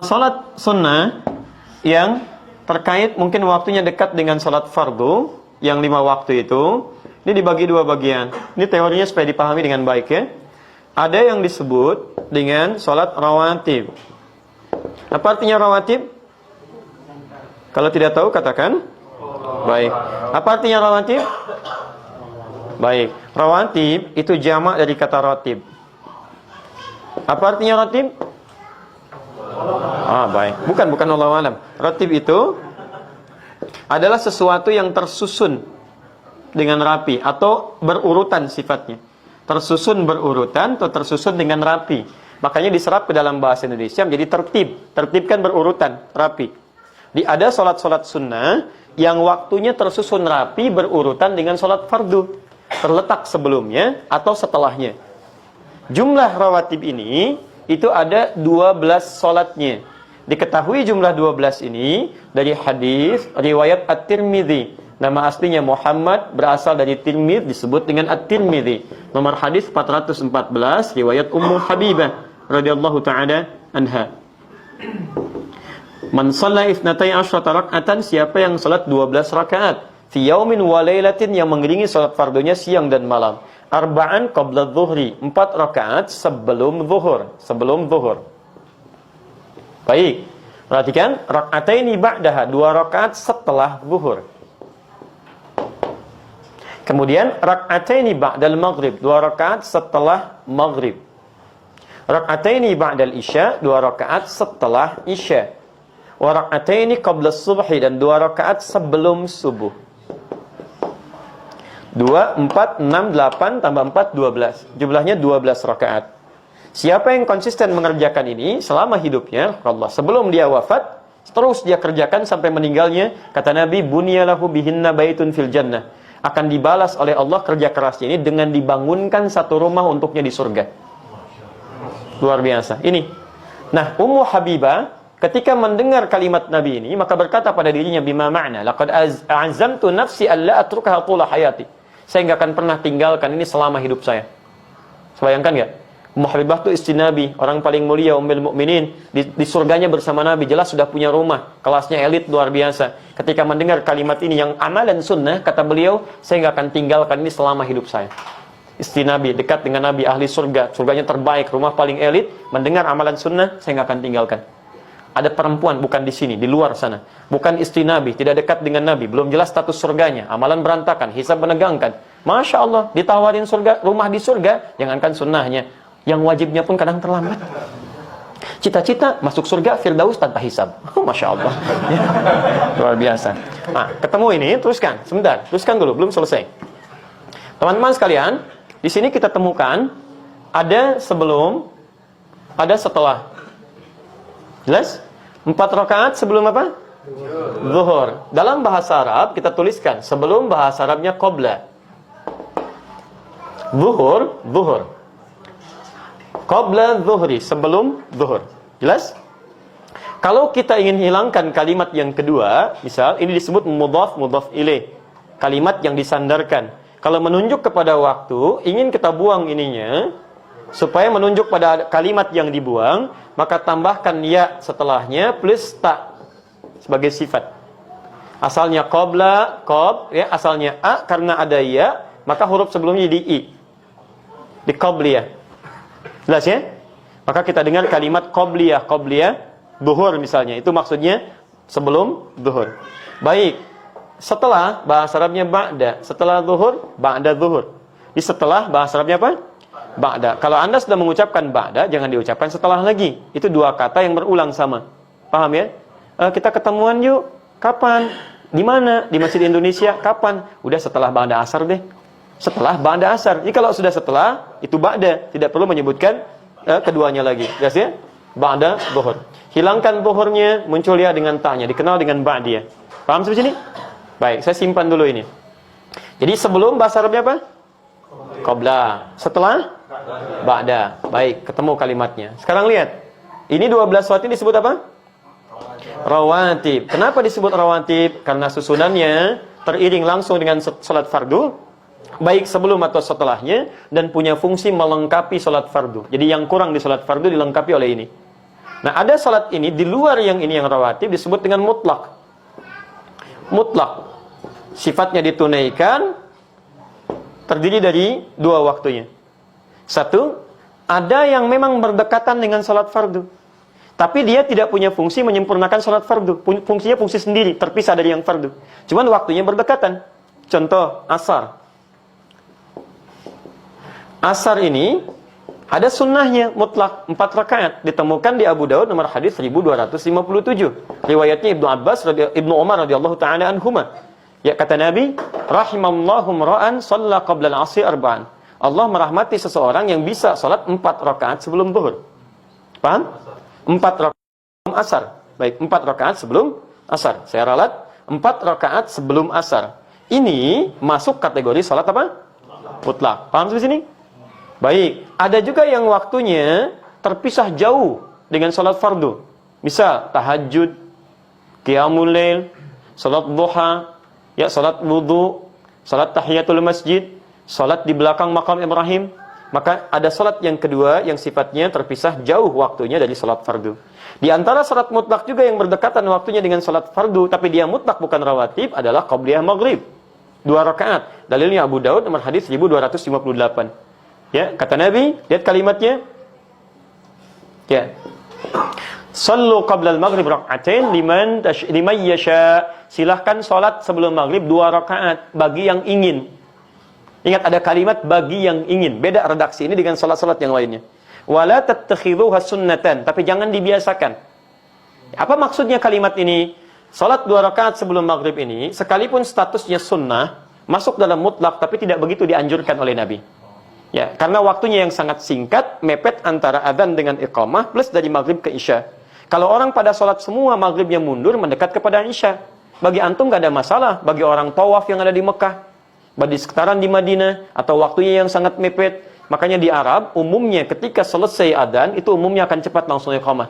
Salat sunnah yang terkait mungkin waktunya dekat dengan salat fardu yang 5 waktu itu, ini dibagi 2 bagian. Ini teorinya supaya dipahami dengan baik ya. Ada yang disebut dengan salat rawatib. Apa artinya rawatib? Kalau tidak tahu katakan. Baik. Apa artinya rawatib? Baik. Rawatib itu jamak dari kata ratib. Apa artinya ratib? Baik. Bukan Allah alam. Ratib itu adalah sesuatu yang tersusun dengan rapi atau berurutan sifatnya. Tersusun berurutan atau tersusun dengan rapi. Makanya diserap ke dalam bahasa Indonesia menjadi tertib. Tertib kan berurutan, rapi. Ada salat-salat sunnah yang waktunya tersusun rapi berurutan dengan salat fardu. Terletak sebelumnya atau setelahnya. Jumlah rawatib ini itu ada 12 salatnya. Diketahui jumlah 12 ini dari hadis riwayat At-Tirmidzi. Nama aslinya Muhammad, berasal dari Tirmidzi, disebut dengan At-Tirmidzi. Nomor hadis 414 riwayat Ummu Habibah radhiyallahu taala anha. Man shalla 12 raka'atan, siapa yang salat 12 rakaat fi yaumin wa lailatin, yang mengiringi salat fardunya siang dan malam. Arba'an qabla dhuhri, 4 rakaat sebelum zuhur. Baik, perhatikan, raka'ataini ba'daha, 2 rakaat setelah zuhur. Kemudian raka'ataini ba'dal maghrib, 2 rakaat setelah maghrib. Raka'ataini ba'dal isya, 2 rakaat setelah isya. Wa raka'ataini qabla subhi, dan 2 rakaat sebelum subuh. 2, 4, 6, 8, tambah 4, 12. Jumlahnya 12 rakaat. Siapa yang konsisten mengerjakan ini selama hidupnya, Allah, sebelum dia wafat, terus dia kerjakan sampai meninggalnya, kata Nabi, bunyalahu bihinna baitun fil jannah. Akan dibalas oleh Allah kerja kerasnya ini dengan dibangunkan satu rumah untuknya di surga. Luar biasa. Ini. Nah, Ummu Habibah ketika mendengar kalimat Nabi ini, maka berkata pada dirinya, bima ma'na, laqad azamtu nafsi alla atrukaha tula hayati. Saya nggak akan pernah tinggalkan ini selama hidup saya. Bayangkan nggak? Ummu Habibah itu istri Nabi, orang paling mulia, Ummul Mukminin, di surganya bersama Nabi, jelas sudah punya rumah, kelasnya elit luar biasa. Ketika mendengar kalimat ini yang amalan sunnah, kata beliau, saya nggak akan tinggalkan ini selama hidup saya. Istri Nabi, dekat dengan Nabi, ahli surga, surganya terbaik, rumah paling elit, mendengar amalan sunnah, saya nggak akan tinggalkan. Ada perempuan, bukan di sini, di luar sana, bukan istri Nabi, tidak dekat dengan Nabi, belum jelas status surganya, amalan berantakan, hisab menegangkan. Masya Allah, ditawarin surga, rumah di surga, jangankan sunnahnya, yang wajibnya pun kadang terlambat. Cita-cita masuk surga Firdaus tanpa hisab. Masya Allah. Ya. Luar biasa. Nah, ketemu ini, teruskan. Sebentar, teruskan dulu, belum selesai. Teman-teman sekalian, di sini kita temukan ada sebelum, ada setelah. Jelas? 4 rakaat sebelum apa? Zuhur. Dalam bahasa Arab kita tuliskan sebelum, bahasa Arabnya qabla. Zuhur. Qabla zuhri, sebelum zuhur. Jelas? Kalau kita ingin hilangkan kalimat yang kedua, misal ini disebut mudhaf ilaih, kalimat yang disandarkan. Kalau menunjuk kepada waktu, ingin kita buang ininya, supaya menunjuk pada kalimat yang dibuang, maka tambahkan ya setelahnya plus ta sebagai sifat. Asalnya qabla, ya, asalnya a, karena ada ya, maka huruf sebelumnya di i. Di qabliyah. Jelas ya? Maka kita dengar kalimat qabliyah, zuhur misalnya. Itu maksudnya sebelum zuhur. Baik. Setelah, bahasa Arabnya ba'da. Setelah zuhur, ba'da zuhur. Di setelah, bahasa Arabnya apa? Ba'da. Kalau Anda sudah mengucapkan ba'da, jangan diucapkan setelah lagi. Itu 2 kata yang berulang sama. Paham ya? Kita ketemuan yuk. Kapan? Di mana? Di Masjid Indonesia. Kapan? Udah setelah ba'da asar deh. Setelah ba'da asar. Jadi kalau sudah setelah, itu ba'da. Tidak perlu menyebutkan keduanya lagi. Jelas ya? Ba'da zuhur. Hilangkan zuhurnya, muncul ya dengan ta'nya. Dikenal dengan ba'diyah. Paham sampai sini? Baik, saya simpan dulu ini. Jadi sebelum, bahasa Arabnya apa? Qabla. Setelah? Ba'da. Baik, ketemu kalimatnya. Sekarang lihat. Ini 12 salat ini disebut apa? Rawatib. Kenapa disebut rawatib? Karena susunannya teriring langsung dengan salat fardu, baik sebelum atau setelahnya, dan punya fungsi melengkapi salat fardu. Jadi yang kurang di salat fardu dilengkapi oleh ini. Nah, ada salat ini di luar yang ini yang rawatib disebut dengan mutlak. Mutlak. Sifatnya ditunaikan, terdiri dari dua waktunya. Satu, ada yang memang berdekatan dengan salat fardu, tapi dia tidak punya fungsi menyempurnakan salat fardu. Fungsinya fungsi sendiri, terpisah dari yang fardu. Cuman waktunya berdekatan. Contoh, asar. Asar ini ada sunnahnya mutlak 4 rakaat, ditemukan di Abu Daud nomor hadis 1257. Riwayatnya Ibnu Umar radhiyallahu taala anhuma. Ya, kata Nabi, rahimallahu ra'an shalla qabla al-'asri arba'an. Allah merahmati seseorang yang bisa salat 4 rakaat sebelum zuhur. Paham? 4 rakaat sebelum asar. Baik, 4 rakaat sebelum asar. Saya ralat 4 rakaat sebelum asar. Ini masuk kategori salat apa? Mutlak. Paham sampai sini? Baik, ada juga yang waktunya terpisah jauh dengan salat fardu. Misal tahajud, qiyamul lail, salat duha, ya salat wudu, salat tahiyatul masjid, salat di belakang makam Ibrahim. Maka ada salat yang kedua yang sifatnya terpisah jauh waktunya dari salat fardu. Di antara salat mutlak juga yang berdekatan waktunya dengan salat fardu tapi dia mutlak bukan rawatib adalah qabliyah maghrib. 2 rakaat. Dalilnya Abu Daud nomor hadis 1258. Ya, kata Nabi, lihat kalimatnya. Ya. Sallu qabla al-maghrib rak'atain liman yasha. Silahkan salat sebelum maghrib 2 rakaat bagi yang ingin. Ingat ada kalimat bagi yang ingin. Beda redaksi ini dengan salat-salat yang lainnya. Wala tattakhidhuha sunnatan, tapi jangan dibiasakan. Apa maksudnya kalimat ini? Salat 2 rakaat sebelum maghrib ini sekalipun statusnya sunnah, masuk dalam mutlak tapi tidak begitu dianjurkan oleh Nabi. Ya, karena waktunya yang sangat singkat, mepet antara adzan dengan iqamah plus dari maghrib ke isya. Kalau orang pada sholat semua maghribnya mundur mendekat kepada isya, bagi antum gak ada masalah. Bagi orang tawaf yang ada di Mekah, bagi sekitaran di Madinah, atau waktunya yang sangat mepet, makanya di Arab umumnya ketika selesai adzan itu umumnya akan cepat langsung iqamah.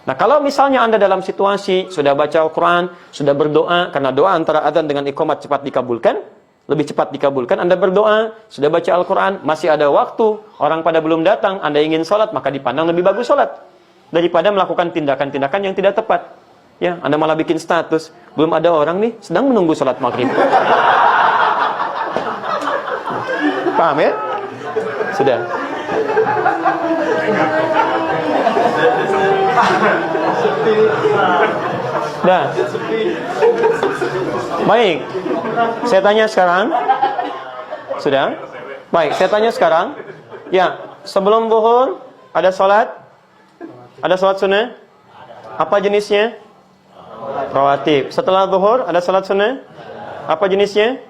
Nah, kalau misalnya Anda dalam situasi sudah baca Al-Quran, sudah berdoa, karena doa antara adzan dengan iqamah cepat dikabulkan, lebih cepat dikabulkan, Anda berdoa, sudah baca Al-Quran, masih ada waktu, orang pada belum datang, Anda ingin sholat, maka dipandang lebih bagus sholat. Daripada melakukan tindakan-tindakan yang tidak tepat. Ya, Anda malah bikin status, belum ada orang nih, sedang menunggu sholat maghrib. Paham ya? Sudah. Dah. Baik. Saya tanya sekarang. Sudah? Baik, saya tanya sekarang. Ya, sebelum zuhur ada salat? Ada salat sunnah? Apa jenisnya? Rawatib. Setelah zuhur ada salat sunnah? Apa jenisnya?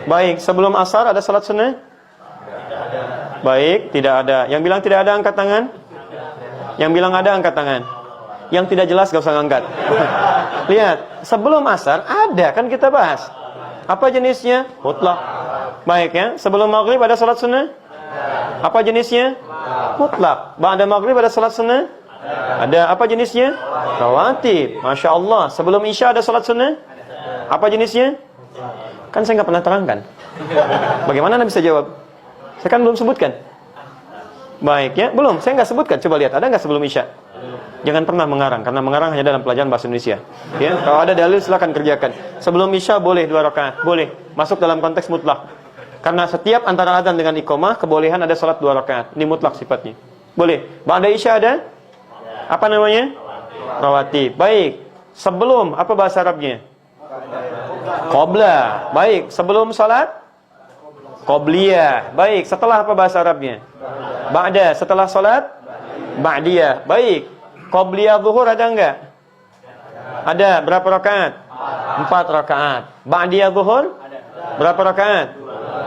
Baik, sebelum asar ada salat sunnah? Baik, tidak ada. Yang bilang tidak ada angkat tangan? Yang bilang ada angkat tangan? Yang tidak jelas gak usah ngangkat. Lihat, sebelum asar ada, kan kita bahas. Apa jenisnya? Mutlak. Baik ya, sebelum maghrib ada salat sunnah? Apa jenisnya? Mutlak. Ba'da maghrib ada salat sunnah? Ada. Apa jenisnya? Rawatib. Masya Allah. Sebelum isya ada salat sunnah? Apa jenisnya? Kan saya nggak pernah terangkan. Bagaimana Anda bisa jawab? Saya kan belum sebutkan. Baik ya, belum. Saya nggak sebutkan. Coba lihat, ada nggak sebelum isya? Jangan pernah mengarang, karena mengarang hanya dalam pelajaran bahasa Indonesia. Ya, kalau ada dalil silakan kerjakan. Sebelum isya boleh 2 rakaat, boleh. Masuk dalam konteks mutlak. Karena setiap antara adzan dengan iqamah kebolehan ada salat 2 rakaat. Ini mutlak sifatnya. Boleh. Ba'da isya ada? Apa namanya? Rawatib. Baik. Sebelum apa bahasa Arabnya? Qabla. Baik. Sebelum salat? Qabliyah. Baik. Setelah apa bahasa Arabnya? Ba'da. Setelah salat? Ba'diyah. Baik. Qabliyah zuhur ada enggak? Ada. Berapa rakaat? 4 rakaat. Ba'diyah zuhur? Berapa rakaat?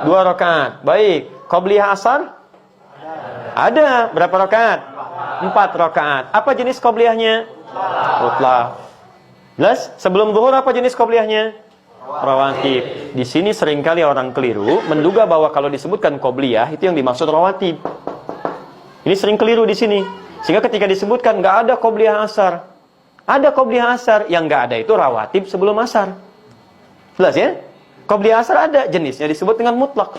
2 rakaat. Baik. Qabliyah asar? Ada. Berapa rakaat? 4 rakaat. Apa jenis qabliyahnya? Mutlak. Jelas? Sebelum zuhur apa jenis qabliyahnya? Rawatib. Di sini seringkali orang keliru menduga bahwa kalau disebutkan qabliyah itu yang dimaksud rawatib. Ini sering keliru di sini. Sehingga ketika disebutkan nggak ada qabliyah asar. Ada qabliyah asar, yang nggak ada itu rawatib sebelum asar. Jelas ya? Qabliyah asar ada, jenisnya disebut dengan mutlak.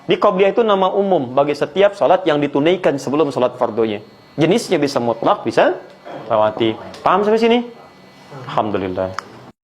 Di qabliyah itu nama umum bagi setiap salat yang ditunaikan sebelum salat fardunya. Jenisnya bisa mutlak, bisa lewati. Paham sampai sini? Alhamdulillah.